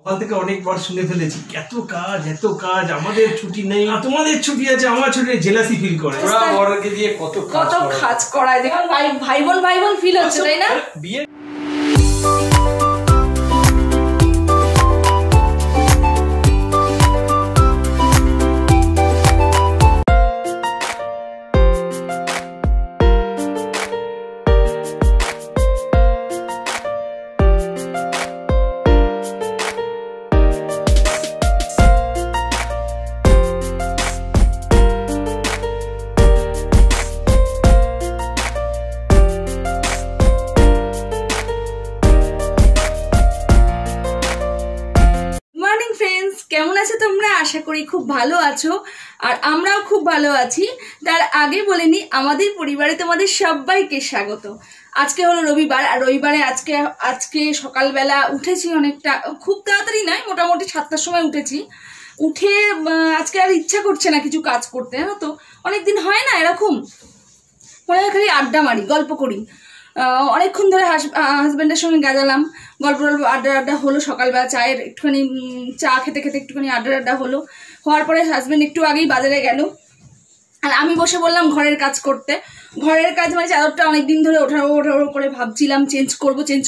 সকাল থেকে অনেকবার শুনে ফেলেছি এত কাজ আমাদের ছুটি নেই, তোমাদের ছুটি আছে, আমার ছুটি নেই, জেলাসি ফিল করে। ওরা বড়কে দিয়ে কত কাজ করায়, দেখো ভাই বোন ফিল হচ্ছে, তাই না? বিয়ে কেমন আছো তোমরা? আশা করি খুব ভালো আছো, আর আমরাও খুব ভালো আছি। তার আগে বলে নি, আমাদের পরিবারে তোমাদের সবাইকে স্বাগত। আজকে হলো রবিবার, আর রবিবারে আজকে সকালবেলা উঠেছি অনেকটা, খুব তাড়াতাড়ি নয়, মোটামুটি 7টার সময় উঠেছি। উঠে আজকে আর ইচ্ছা করছে না কিছু কাজ করতে, জানো তো, অনেকদিন হয় না এরকম, মনে হয় খালি আড্ডা মারি, গল্প করি। অনেকক্ষণ ধরে হাজব্যান্ডের সঙ্গে গেলাম, গল্প আড্ডা হলো। সকালবেলা চায়ের একটুখানি চা খেতে একটুখানি আড্ডা হলো। হওয়ার পরে হাজব্যান্ড একটু আগেই বাজারে গেল, আর আমি বসে বললাম ঘরের কাজ করতে। ঘরের কাজ মানে চাদরটা অনেকদিন ধরে ওঠাবো করে ভাবছিলাম, চেঞ্জ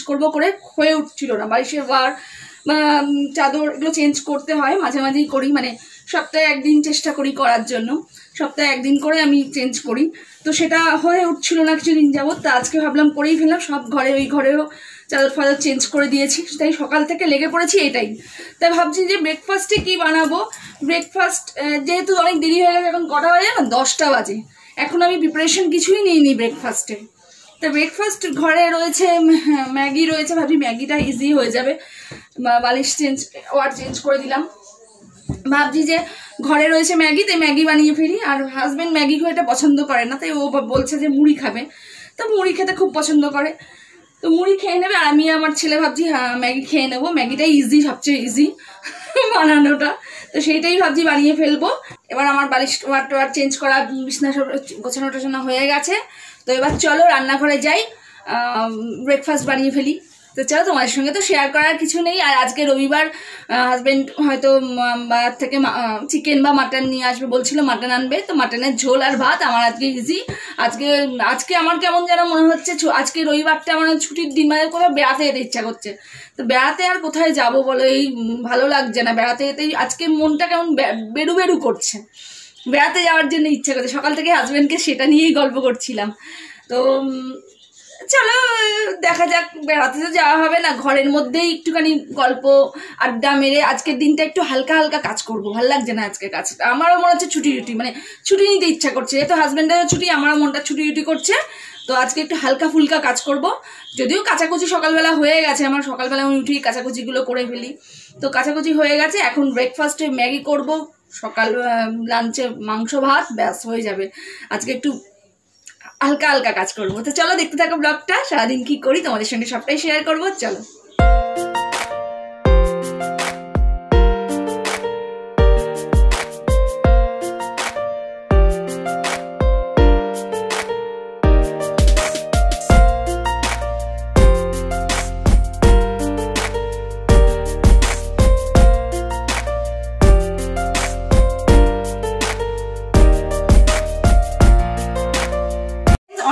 করবো করে হয়ে উঠছিল না। বালিশের বার চাদর এগুলো চেঞ্জ করতে হয়, মাঝে মাঝেই করি, মানে সপ্তাহে একদিন চেষ্টা করি করার জন্য, সপ্তাহে একদিন করে আমি চেঞ্জ করি। তো সেটা হয়ে উঠছিল না কিছুদিন যাবত, তা আজকে ভাবলাম করেই ফেললাম। সব ওই ঘরেও চাদর ফাদর চেঞ্জ করে দিয়েছি, তাই সকাল থেকে লেগে পড়েছি এটাই। তাই ভাবছি যে ব্রেকফাস্টে কি বানাবো। ব্রেকফাস্ট যেহেতু অনেক দেরি হয়ে গেছে, এখন কটা বাজে না, 10টা বাজে, এখন আমি প্রিপারেশন কিছুই নিইনি ব্রেকফাস্টে। তা ব্রেকফাস্ট ঘরে রয়েছে ম্যাগি রয়েছে, ভাবছি ম্যাগিটা ইজি হয়ে যাবে। বালিশ চেঞ্জ করে দিলাম, ভাবছি যে ঘরে রয়েছে ম্যাগি, তাই ম্যাগি বানিয়ে ফেলি। আর হাজব্যান্ড ম্যাগি খুব এটা পছন্দ করে না, তাই ও বলছে যে মুড়ি খাবে, তো মুড়ি খেতে খুব পছন্দ করে, তো মুড়ি খেয়ে নেবে। আর আমি আমার ছেলে ভাবছি হ্যাঁ ম্যাগি খেয়ে নেবো, ম্যাগিটাই ইজি, সবচেয়ে ইজি বানানোটা, তো সেইটাই ভাবছি বানিয়ে ফেলবো। এবার আমার বালিশ টোয়ার চেঞ্জ করা, বিছনা গোছানো টোছানো হয়ে গেছে। তো এবার চলো রান্নাঘরে যাই, ব্রেকফাস্ট বানিয়ে ফেলি। তো চলো, তোমাদের সঙ্গে তো শেয়ার করার কিছু নেই। আর আজকে রবিবার, হাজব্যান্ড হয়তো থেকে চিকেন বা মাটন নিয়ে আসবে বলছিল, মাটন আনবে, তো মাটনের ঝোল আর ভাত। আমার আজকে ইজি। আজকে আমার কেমন যেন মনে হচ্ছে আজকে রবিবারটা আমার ছুটির দিন, মানে কোথাও বেড়াতে যেতে ইচ্ছা করছে। তো বেড়াতে আর কোথায় যাব বলো, এই ভালো লাগছে না বেড়াতে যেতেই, আজকে মনটা কেমন বেরু করছে, বেড়াতে যাওয়ার জন্য ইচ্ছা করছে। সকাল থেকে হাজব্যান্ডকে সেটা নিয়েই গল্প করছিলাম। তো চলো দেখা যাক, বেড়াতে তো যাওয়া হবে না, ঘরের মধ্যেই একটুখানি গল্প আড্ডা মেরে আজকের দিনটা একটু হালকা কাজ করবো। ভালো লাগছে না আজকের কাজটা, আমারও মনে হচ্ছে ছুটি মানে ছুটি নিতে ইচ্ছা করছে, যেহেতু হাজব্যান্ডেরও ছুটি, আমারও মনটা ছুটি করছে। তো আজকে একটু হালকা ফুলকা কাজ করব। যদিও কাচাকুচি সকালবেলা হয়ে গেছে, আমার সকালবেলা আমি উঠি কাচাকুচিগুলো করে ফেলি, তো কাচাকুচি হয়ে গেছে। এখন ব্রেকফাস্টে ম্যাগি করব, সকাল লাঞ্চে মাংস ভাত, ব্যাস হয়ে যাবে। আজকে একটু হালকা কাজ করবো। তো চলো দেখতে থাকো ব্লগটা, সারাদিন কি করি তোমাদের সঙ্গে সবটাই শেয়ার করবো। চলো।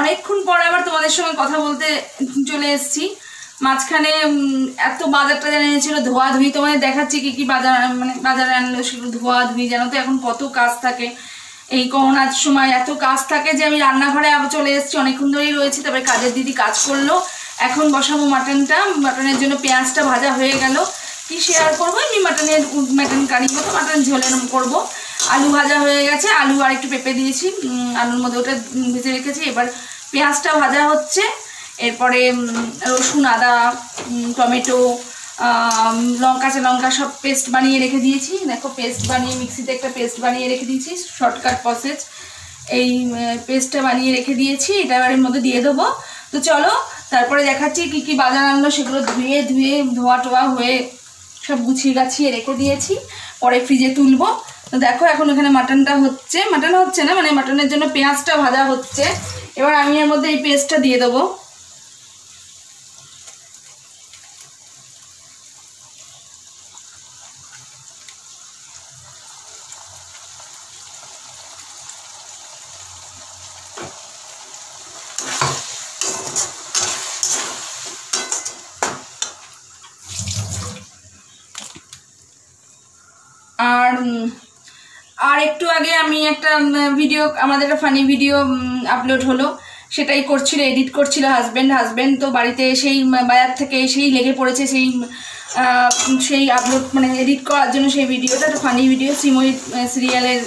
অনেকক্ষণ পর আবার তোমাদের সঙ্গে কথা বলতে চলে এসেছি। মাঝখানে এত বাজার টাজার এনেছিল, ধোয়াধুয়ি, তোমাদের দেখাচ্ছি কি বাজারে আনলো, সেগুলো ধোয়াধুয়ি। জানো তো এখন কত কাজ থাকে, এই করোনার সময় এত কাজ থাকে যে আমি রান্নাঘরে আবার চলে এসেছি, অনেকক্ষণ ধরেই রয়েছি। তারপরে কাজের দিদি কাজ করলো, এখন বসাবো মাটনের জন্য। পেঁয়াজটা ভাজা হয়ে গেল, কি শেয়ার করবো, আমি মাটন কারি মতো মাটন ঝোলের করবো। আলু ভাজা হয়ে গেছে, আলু আর একটু পেঁপে দিয়েছি আলুর মধ্যে, ওটা ভেজে রেখেছি। এবার পেঁয়াজটা ভাজা হচ্ছে, এরপরে রসুন, আদা, টমেটো, কাঁচা লঙ্কা সব পেস্ট বানিয়ে রেখে দিয়েছি। দেখো পেস্ট বানিয়ে, মিক্সিতে একটা পেস্ট বানিয়ে রেখে দিয়েছি, শর্টকাট প্রসেস। এই পেস্টটা বানিয়ে রেখে দিয়েছি, এটা এর মধ্যে দিয়ে দেবো। তো চলো তারপরে দেখাচ্ছি কি বাজার আনলো, সেগুলো ধোয়া টোয়া হয়ে সব গুছিয়ে রেখে দিয়েছি, পরে ফ্রিজে তুলবো। তো দেখো এখন এখানে মাটন হচ্ছে না, মানে মাটনের জন্য পেঁয়াজটা ভাজা হচ্ছে। এবার আমি এর মধ্যে এই পেস্টটা দিয়ে দেবো। আর একটু আগে আমি একটা ভিডিও, আমাদের একটা ফানি ভিডিও আপলোড হলো, সেটাই করছিল, এডিট করছিল হাজব্যান্ড তো বাড়িতে এসেই বাজার থেকে এসেই লেগে পড়েছে সেই আপলোড মানে এডিট করার জন্য সেই ভিডিওটা, একটা ফানি ভিডিও, শ্রীময়ী সিরিয়ালের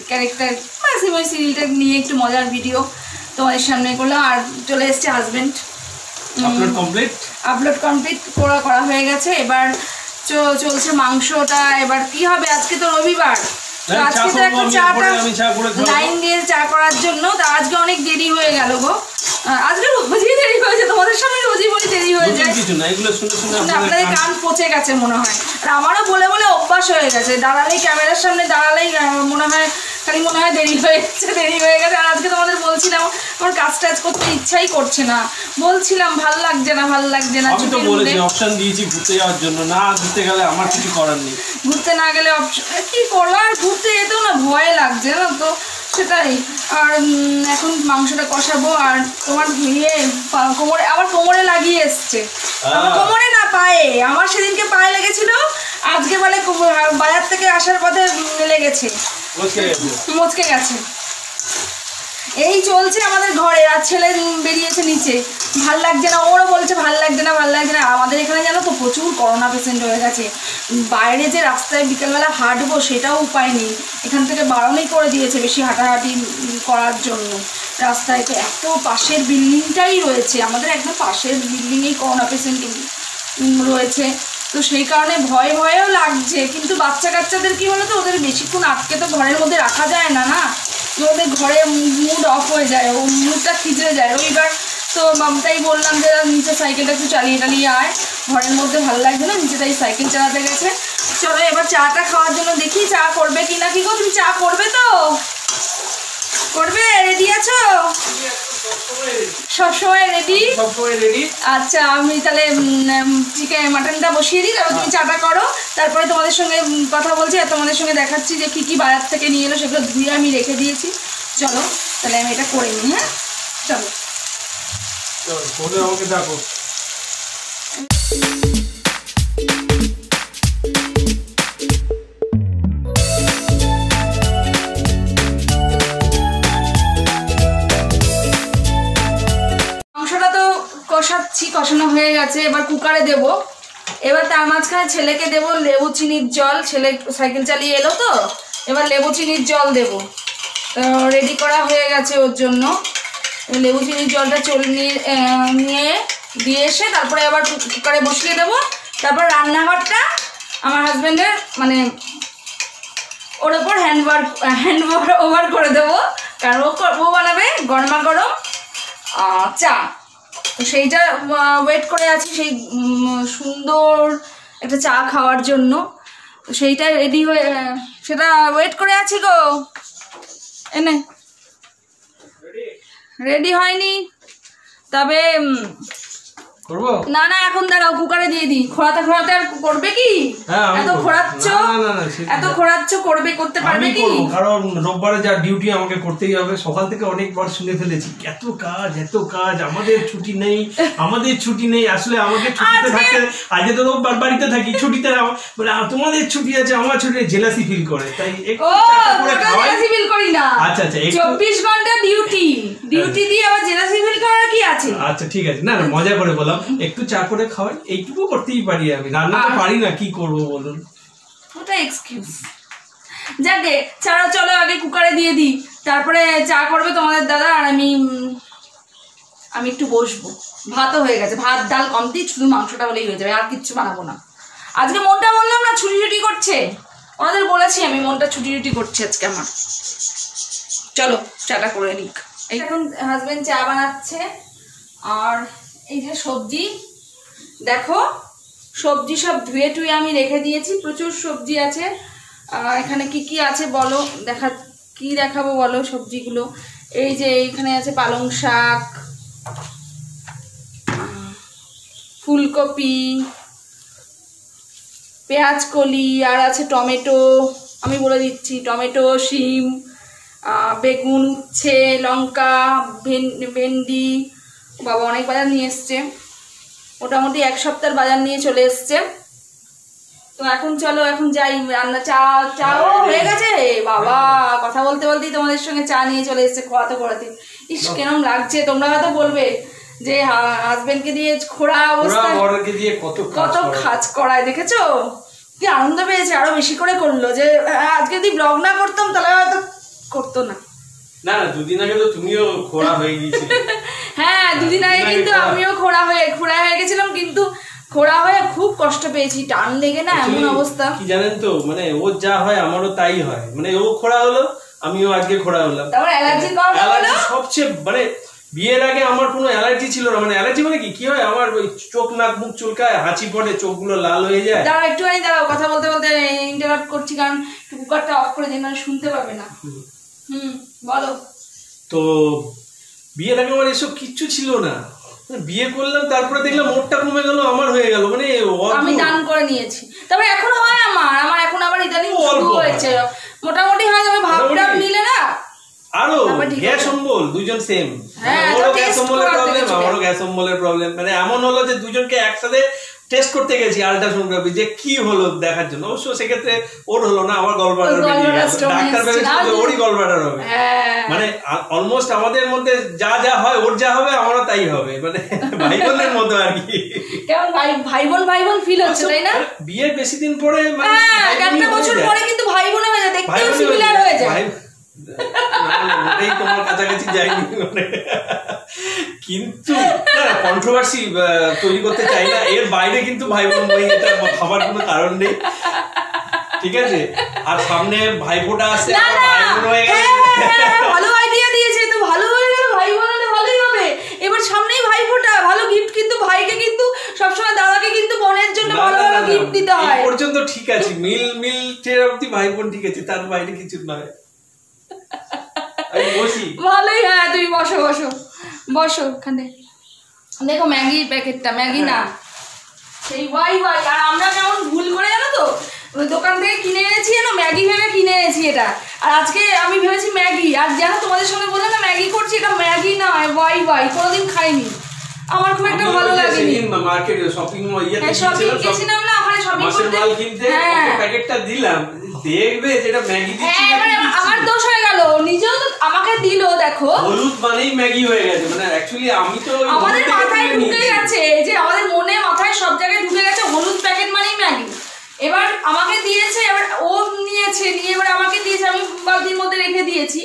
ক্যারেক্টার শ্রীময়ী সিরিয়ালটা নিয়ে একটু মজার ভিডিও তোমাদের সামনে করলাম। আর চলে এসছে হাজব্যান্ড, আপলোড কমপ্লিট করা হয়ে গেছে। এবার চলছে মাংসটা। এবার কি হবে, আজকে তো রবিবার, আজকে তো একটা লাইন দিয়ে চা করার জন্য, তা আজকে অনেক দেরি হয়ে গেল গো। আজকে রোজই দেরি হয়েছে, তোমাদের সামনে রোজই বলি দেরি হয়ে যায়, আপনাদের কান পচে গেছে মনে হয়। আর আমারও বলে বলে অভ্যাস হয়ে গেছে, দাঁড়ালেই ক্যামেরার সামনে দাঁড়ালেই মনে হয় দেরি হয়ে গেছে। আর আজকে তোমাদের বলছিলাম আমার কাজ টাজ করতে ইচ্ছাই করছে না, বলছিলাম ভাল লাগছে না। আমি তো বলেছি অপশন দিয়েছি ঘুরতে যাওয়ার জন্য, না ঘুরতে গেলে আমার কিছু করার নেই, ঘুরতে না গেলে কি করলাম, ঘুরতে যেতেও না ভয় লাগছে না তো, সেটাই। আর এখন মাংসটা কষাবো। আর তোমার কোমরে, আবার কোমরে লাগিয়ে এসছে, আমার কোমরে না পায়ে, আমার সেদিনকে পায়ে লেগেছিল, আজকে বলে বাজার থেকে আসার পথে লেগেছে, মচকে গেছে। এই চলছে আমাদের ঘরে। আর ছেলে বেরিয়েছে নিচে, ভাল লাগছে না, ওরও বলছে ভাল লাগছে না। আমাদের এখানে জানো তো প্রচুর করোনা পেশেন্ট হয়ে গেছে, বাইরে যে রাস্তায় বিকেলবেলা হাঁটবো সেটাও উপায় নেই, এখান থেকে বারণই করে দিয়েছে বেশি হাঁটাহাঁটি করার জন্য রাস্তায়। তো এত পাশের বিল্ডিংটাই রয়েছে, আমাদের একদম পাশের বিল্ডিংয়েই করোনা পেশেন্ট রয়েছে, তো সেই কারণে ভয়ও লাগছে। কিন্তু বাচ্চা কাচ্চাদের কি বলো তো, ওদের বেশিক্ষণ আটকে তো ঘরের মধ্যে রাখা যায় না, ওদের ঘরে মুড অফ হয়ে যায়, ও মুডটা খিচড়ে যায়। রবিবার তো তাই বললাম যে নিচে সাইকেলটা একটু চালিয়ে আয়, ঘরের মধ্যে ভালো লাগছে না, নিচে তাই সাইকেল চালাতে গেছে। চলো এবার চাটা খাওয়ার জন্য দেখি চা করবে কি না। কি গো, তুমি চা করবে তো? করবে? রেডি আছো? সবসময় রেডি? আচ্ছা, আমি তাহলে চিকেন মাটনটা বসিয়ে দিই, তারপর তুমি চাটা করো, তারপরে তোমাদের সঙ্গে কথা বলছি আর তোমাদের সঙ্গে দেখাচ্ছি যে কি বাজার থেকে নিয়ে এলো, সেগুলো ধুয়ে আমি রেখে দিয়েছি। চলো তাহলে আমি এটা করে নিই। হ্যাঁ চলো, আমাকে দেখো। কষানো হয়ে গেছে, এবার কুকারে দেব। এবার তার মাঝখানে ছেলেকে দেব লেবু চিনির জল, ছেলে সাইকেল চালিয়ে এলো তো, এবার লেবু চিনির জল দেব, রেডি করা হয়ে গেছে ওর জন্য। লেবু চিনির জলটা নিয়ে দিয়ে এসে তারপরে আবার কুকারে বসিয়ে দেবো। তারপর রান্নাঘরটা আমার হাজব্যান্ডের মানে ওর ওপর হ্যান্ড ওভার করে দেবো, কারণ ও বানাবে গরমা গরম চা। তো সেইটা ওয়েট করে আছি, সেই সুন্দর একটা চা খাওয়ার জন্য। তো সেইটা রেডি হয়ে সেটা ওয়েট করে আছি গো। এনে রেডি হয়নি, তবে না এখন দাঁড়াও, কুকারে দিয়ে দিই। খোঁড়াতে আর করবে কি? এত খোঁড়াচ্ছ করতে পারবে কি? কারণ রোববারে যা ডিউটি আমাকে করতেই হবে। সকাল থেকে অনেকবার শুনে ফেলেছি এত কাজ, আমাদের ছুটি নেই। আসলে আমাকে ছুটিতে থাকতে, আজকে তো রোববার বাড়িতে থাকি, ছুটিতে তোমাদের ছুটি আছে, আমার ছুটি জেলাসি ফিল করে, তাই একটু জেলাসি ফিল করি না। আচ্ছা 24 ঘন্টা ডিউটি দিয়ে আবার জেলাসি ফিল করার কি আছে? আচ্ছা ঠিক আছে, না মজা করে বললাম, একটু চা করে খাওয়াই, এইটুকু করতেই পারি আমি, রান্না তো পারি না, কি করবো বলুন, ওটা এক্সকিউজ। যাকে চলো আগে কুকারে দিয়ে দিই, তারপরে চা করবে তোমাদের দাদা, আর আমি একটু বসবো। ভাতও হয়ে গেছে, ভাত ডাল কমতি, শুধু মাংসটা হলেই হয়ে যাবে, আর কিচ্ছু বানাবো না। আজকে মনটা বললাম না ছুটি করছে, ওনাদের বলেছি আমি মনটা ছুটি করছে আজকে আমার। চলো চাটা করে নিক। এখন হাজবেন্ড চা বানাচ্ছে। আর এই যে সবজি দেখো, সবজি সব ধুয়ে টুয়ে আমি রেখে দিয়েছি, প্রচুর সবজি আছে। এখানে কি আছে বলো, দেখাবো বলো সবজিগুলো। এই যে এইখানে আছে পালং শাক, ফুলকপি, পেঁয়াজ কলি, আর আছে টমেটো, আমি বলে দিচ্ছি, টমেটো, শিম, বেগুন, উচ্ছে, লঙ্কা, ভেন্ডি। বাবা অনেক বাজার নিয়ে এসছে, মোটামুটি 1 সপ্তাহের বাজার নিয়ে চলে এসছে। তো এখন চলো, এখন যাই রান্না। চা চাও হয়ে গেছে বাবা, কথা বলতে বলতেই তোমাদের সঙ্গে চা নিয়ে চলে এসেছে খোয়াতে খোয়াতে। ইস কেরম লাগছে, তোমরা হয়তো বলবে যে হাজবেন্ডকে দিয়ে খোড়া অবস্থা, কত কাজ করায়, দেখেছো কি আনন্দ পেয়েছে, আরো বেশি করে করলো। যে আজকে যদি ব্লগ না করতাম তাহলে হয়তো করতো না। না দুদিন আগে তো তুমিও খোড়া হয়ে গিয়েছিলে। হ্যাঁ দুদিন আগে কিন্তু আমিও খোড়া হয়ে গেছিলাম, কিন্তু খোড়া হয়ে খুব কষ্ট পেয়েছি, টান লেগে না এমন অবস্থা। কি জানেন তো, মানে ওর যা হয় আমারও তাই হয়, মানে ও খোড়া হলো আমিও আজকে খোড়া হলাম। তারপর অ্যালার্জি সবচেয়ে মানে বিয়ের আগে আমার কোনো অ্যালার্জি ছিল না। মানে অ্যালার্জি মানে কি হয়, আমার ওই চোখ নাক মুখ চুলকায়, হাঁচি পড়ে, চোখগুলো লাল হয়ে যায়। দাঁড়াও একটুখানি দাঁড়াও, কথা বলতে বলতে ইন্টারাপ্ট করছি, কারণ কুকারটা অফ করে দিন, শুনতে পাবে না। বলো। তো বিয়ের আগে আমার এসব কিচ্ছু ছিল না, বিয়ে করলাম তারপরে দেখলাম মোটটা কমে গেল, আমার হয়ে গেল, মানে আমি দান করে নিয়েছি। তবে এখন হয় আমার এখন আবার ইদানিং শুরু হয়েছে, মোটামুটি হয়। তবে ভাবটা মিলে না, আরো গ্যাস অম্বল, দুজন সেম। ওরও গ্যাস অম্বলের প্রবলেম, আমারও গ্যাস অম্বলের প্রবলেম। মানে এমন হলো যে দুজনকে একসাথে টেস্ট করতে গেছি আল্ট্রাসোনোগ্রাফি, যে কি হলো দেখার জন্য। অবশ্য সেক্ষেত্রে ওর হলো না, আমার গলব্লাডার বেরিয়ে গেল। ডাক্তার ভেবেছিল যে ওরই গলব্লাডার হবে। মানে অলমোস্ট আমাদের মধ্যে যা যা হয়, ওর যা হবে আমারও তাই হবে, মানে ভাই বোনের মতো আর কি। কেমন ভাই বোন ফিল হচ্ছে, তাই না? বিয়ের বেশি দিন পরে, মানে একটা বছর পরে কিন্তু ভাই বোন হয়ে যায়, দেখতেও সিমিলার হয়ে যায়। তোমার কাছাকাছি যাইনি, কিন্তু কন্ট্রোভার্সি তৈরি করতে চাই না, এর বাইরে কিন্তু ভাই বোন নেই, এটা ভাবার কোনো কারণ নেই, ঠিক আছে? আর সামনে ভাইফোঁটা আসছে, ভাই বোন হয়ে গেল। ভালো আইডিয়া দিয়েছে, তো ভালো হয়ে গেল, ভাই বোন হলে ভালোই হবে। এবার সামনেই ভাইফোঁটা, ভালো গিফট কিন্তু ভাইকে কিন্তু সবসময় দাদাকে কিন্তু বোনের জন্য ভালো ভালো গিফট দিতে হয়। এই পর্যন্ত ঠিক আছে, মিল টের অবধি ভাই বোন ঠিক আছে, তার বাইরে কিছু নয়। ভালোই। হ্যাঁ তুমি বসো ওখানে। দেখো ম্যাগির প্যাকেটটা, ম্যাগি না সেই ওয়াই। আর আমরা কেমন ভুল করে, জানো তো, ওই দোকান থেকে কিনে এনেছি, জানো ম্যাগি ভেবে কিনে এনেছি এটা। আর আজকে আমি ভেবেছি ম্যাগি, আর জানো তোমাদের সঙ্গে বললাম না ম্যাগি করছি, এটা ম্যাগি না, ওয়াই। কোনোদিন খাইনি, আমার খুব একটা ভালো লাগেনি। মার্কেটে শপিং গেছিলাম না, ওখানে শপিং করতে, প্যাকেটটা দিলাম, দেখবে যেটা ম্যাগি দিচ্ছি। আমার দোষ হয়ে গেল, নিজেও তো আমাকে দিল। দেখো হলুদ মানেই ম্যাগি হয়ে গেছে, মানে অ্যাকচুয়ালি আমি তো আমাদের মাথায় ঢুকে গেছে, যে আমাদের মনে মাথায় সব জায়গায় ঢুকে গেছে হলুদ প্যাকেট মানেই ম্যাগি। এবার আমাকে দিয়েছে, এবার ও নিয়ে এবার আমাকে দিয়েছে, আমি বালতির মধ্যে রেখে দিয়েছি।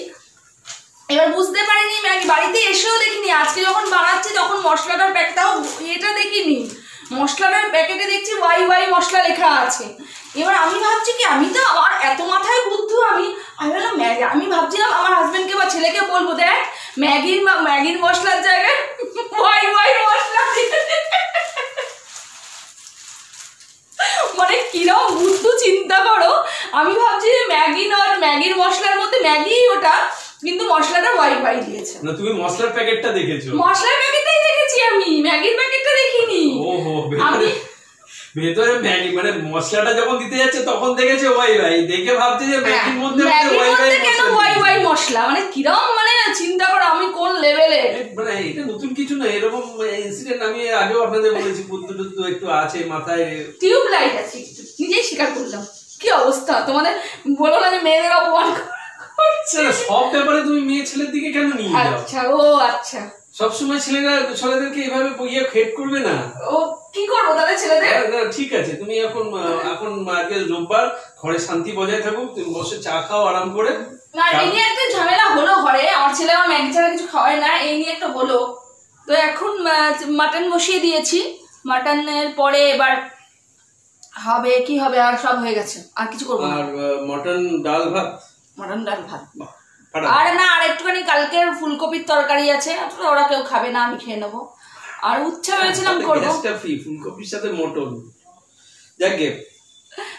এবার বুঝতে পারিনি ম্যাগি, বাড়িতে এসেও দেখিনি। আজকে যখন বানাচ্ছি তখন মশলাটার প্যাকেটটাও এটা দেখিনি, মশলাটার প্যাকেটে দেখছি ওয়াই মশলা লেখা আছে। এবার আমি ভাবছি কি, আমি তো আমার এত মাথায় বুদ্ধু, আমি বললাম ম্যাগি। আমি ভাবছিলাম আমার হাজবেন্ডকে বা ছেলেকে বলবো, দেখ ম্যাগির মশলার জায়গায় ওয়াই মশলা। মানে কিরম বুদ্ধু চিন্তা করো। আমি ভাবছি যে ম্যাগি নয়, ম্যাগির মশলার মধ্যে ম্যাগি ওটা, কিন্তু মশলাটা ওয়াই দিয়েছে। না তুমি মশলার প্যাকেটটা দেখেছো? মশলার প্যাকেটটাই দেখেছি আমি, ম্যাগির প্যাকেটটা দেখিনি। ওহো, ভেতরে ম্যাগি, মানে মশলাটা যখন দিতে যাচ্ছে তখন দেখেছে ওয়াই দেখে ভাবছে যে ম্যাগির মধ্যে কেন ওয়াই মশলা, মানে কিরম, মানে চিন্তা করো আমি কোন লেভেলে। মানে এটা নতুন কিছু না, এরকম ইনসিডেন্ট আমি আগেও আপনাদের বলেছি, বুদ্ধ একটু আছে মাথায়, টিউব লাইট আছে, নিজেই স্বীকার করলাম। কি অবস্থা তোমাদের, বলো না যে মেয়েদের অপমান করছে। সব ব্যাপারে তুমি মেয়ে ছেলের দিকে কেন নিয়ে যাও? আচ্ছা আচ্ছা, সবসময় ছেলেদেরকে এইভাবে হেড করবে না। ও কি করবো তাহলে ছেলেদের? ঠিক আছে, তুমি এখন আজকে রোববার, ঘরে শান্তি বজায় থাকুক, তুমি বসে চা খাও আরাম করে। না এই নিয়ে একটা ঝামেলা হলো ঘরে, আমার ছেলে আমার ম্যাগি ছাড়া কিছু খাওয়ায় না, এই নিয়ে একটা হলো। তো এখন মাটন বসিয়ে দিয়েছি, মাটনের পরে এবার হবে কি হবে, আর সব হয়ে গেছে, আর কিছু করবো না। আর মটন ডাল ভাত। আর না, আর একটুখানি কালকের ফুলকপির তরকারি আছে, ওরা কেউ খাবে না, আমি খেয়ে নেবো। আর উচ্ছে ভেবেছিলাম করবো, ফুলকপির সাথে মটন। যাকে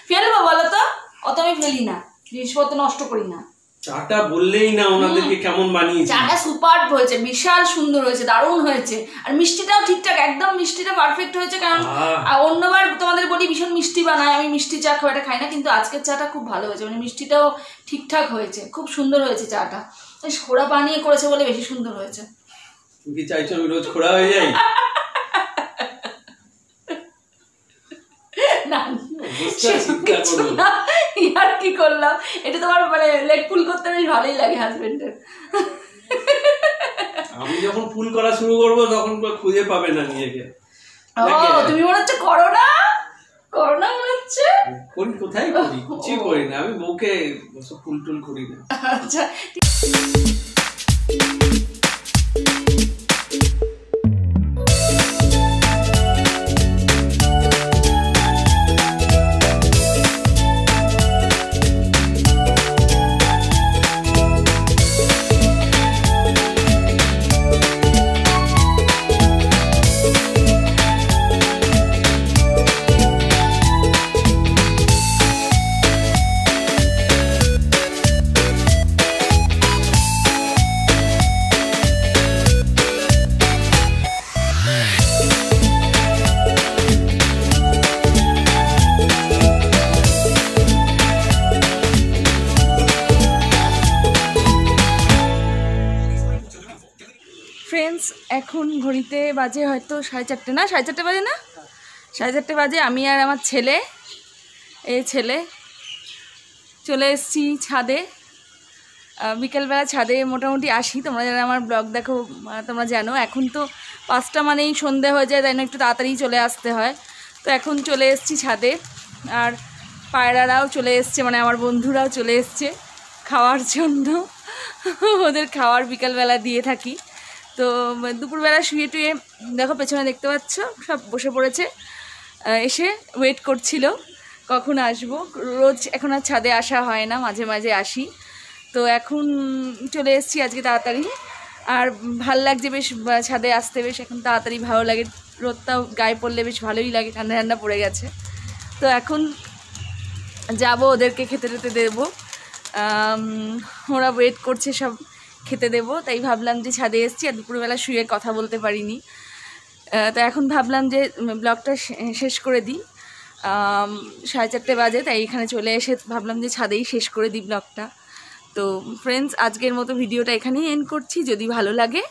ফেলবো বলো তো, অত আমি ফেলি না, জিনিসপত্র নষ্ট করি না। চাটা বললেই না ওনাদেরকে কেমন বানিয়েছে। চাটা সুপার হয়েছে, বিশাল সুন্দর হয়েছে, দারুণ হয়েছে। আর মিষ্টিটাও ঠিকঠাক, একদম মিষ্টিটা পারফেক্ট হয়েছে। কারণ অন্যবার তোমাদের বলি ভীষণ মিষ্টি বানায়, আমি মিষ্টি চা খুব একটা খাই না, কিন্তু আজকের চাটা খুব ভালো হয়েছে, মানে মিষ্টিটাও ঠিকঠাক হয়েছে, খুব সুন্দর হয়েছে চাটা। খোড়া বানিয়ে করেছে বলে বেশি সুন্দর হয়েছে। তুমি কি চাইছো আমি রোজ খোড়া হয়ে যাই? না কিছু না, আর কি করলাম, এটা তোমার মানে লেগ পুল করতে বেশ ভালোই লাগে হাজবেন্ডের। আমি যখন পুল করা শুরু করবো তখন খুঁজে পাবে না নিজেকে। তুমি মনে হচ্ছে করো না মনে হচ্ছে। কোন কোথায় করি, কিছু করি না আমি, বউকে পুল টুল করি না। আচ্ছা ফ্রেন্ডস, এখন ঘড়িতে বাজে হয়তো 4:30, না 4:30 বাজে, না 4:30 বাজে। আমি আর আমার ছেলে, এই ছেলে চলে এসেছি ছাদে। বিকেলবেলা ছাদে মোটামুটি আসি, তোমরা যারা আমার ব্লগ দেখো তোমরা জানো। এখন তো 5টা মানেই সন্ধে হয়ে যায়, তাই না, একটু তাড়াতাড়ি চলে আসতে হয়। তো এখন চলে এসেছি ছাদে, আর পায়রারাও চলে এসছে, মানে আমার বন্ধুরাও চলে এসছে খাওয়ার জন্য। ওদের খাওয়ার বিকালবেলা দিয়ে থাকি। তো দুপুরবেলা শুয়ে টুয়ে দেখো পেছনে দেখতে পাচ্ছ সব বসে পড়েছে, এসে ওয়েট করছিল কখন আসবো। রোজ এখন আর ছাদে আসা হয় না, মাঝে মাঝে আসি। তো এখন চলে এসেছি আজকে তাড়াতাড়ি, আর ভাল লাগছে বেশ ছাদে আসতে, বেশ এখন তাড়াতাড়ি ভালো লাগে। রোদটাও গায়ে পড়লে বেশ ভালোই লাগে, ঠান্ডা ঠান্ডা পড়ে গেছে। তো এখন যাব, ওদেরকে খেতে টেতে দেবো, ওরা ওয়েট করছে, সব খেতে দেবো। তাই ভাবলাম যে ছাদে এসেছি, আর দুপুরবেলা শুয়ে কথা বলতে পারিনি। তো এখন ভাবলাম যে ব্লগটা শেষ করে দিই, 4:30 বাজে, তাই এখানে চলে এসে ভাবলাম যে ছাদেই শেষ করে দিই ব্লগটা। তো ফ্রেন্ডস, আজকের মতো ভিডিওটা এখানেই এন্ড করছি। যদি ভালো লাগে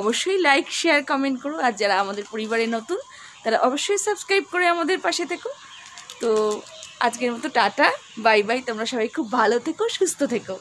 অবশ্যই লাইক শেয়ার কমেন্ট করো, আর যারা আমাদের পরিবারে নতুন তারা অবশ্যই সাবস্ক্রাইব করে আমাদের পাশে থেকো। তো আজকের মতো টাটা, বাই বাই। তোমরা সবাই খুব ভালো থেকো, সুস্থ থেকো।